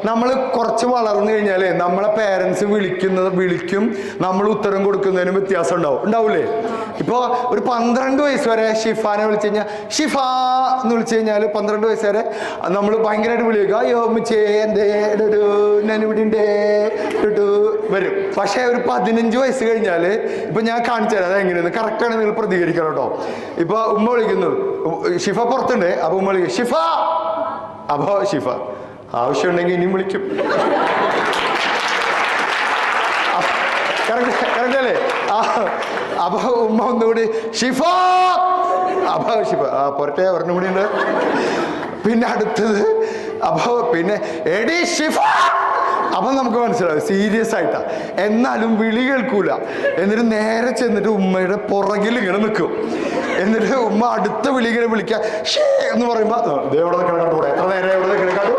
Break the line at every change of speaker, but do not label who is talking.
നമ്മൾ കുറച്ച് വളർന്നു കഴിഞ്ഞാലേ നമ്മളെ പേരൻസ് വിളിക്കും, നമ്മൾ ഉത്തരം കൊടുക്കുന്നതിനും വ്യത്യാസം ഉണ്ടാവൂലേ? ഇപ്പോൾ ഒരു 12 വയസ്സ് വരെ ഷിഫാനെ വിളിച്ചു കഴിഞ്ഞാൽ ഷിഫ എന്ന് വിളിച്ചു കഴിഞ്ഞാൽ 12 വയസ്സ് വരെ നമ്മൾ ഭയങ്കരമായിട്ട് വിളിക്കുക, അയ്യോ മിച്ചേ എൻ്റെ ഞാനിവിടെ വരും. പക്ഷേ ഒരു 15 വയസ്സ് കഴിഞ്ഞാൽ ഇപ്പൊ ഞാൻ കാണിച്ചു തരാം അതെങ്ങനെയാണ്. കറക്റ്റാണ്, നിങ്ങൾ പ്രതികരിക്കണം കേട്ടോ. ഇപ്പൊ ഉമ്മ വിളിക്കുന്നു, ഷിഫ പുറത്തുണ്ട്, അപ്പൊ ഉമ്മ വിളിക്കും ഷിഫ, അപ്പൊ ഷിഫ ആവശ്യമുണ്ടെങ്കിൽ ഇനിയും വിളിക്കും. കറക്റ്റ് അല്ലേ? അപ്പൊ ഉമ്മ ഒന്നുകൂടി ഷിഫ, അപ്പൊ ഷിഫ പുറത്തെ ഒരെണ്ണം കൂടി ഉണ്ട്. പിന്നെ അടുത്തത് അപ്പൊ പിന്നെ എടി ഷിഫ, അപ്പൊ നമുക്ക് മനസ്സിലാവും സീരിയസ് ആയിട്ടാ. എന്നാലും വിളി കേൾക്കൂല. എന്നിട്ട് നേരെ ചെന്നിട്ട് ഉമ്മയുടെ പുറകിൽ ഇങ്ങനെ നിൽക്കും. എന്നിട്ട് ഉമ്മ അടുത്ത വിളി ഇങ്ങനെ വിളിക്കുക ഷേ എന്ന് പറയുമ്പോ എവിടെ നിൽക്കണം കണ്ടുകൂടെ, എത്ര നേരം എവിടെ നിൽക്കണം കണ്ടു.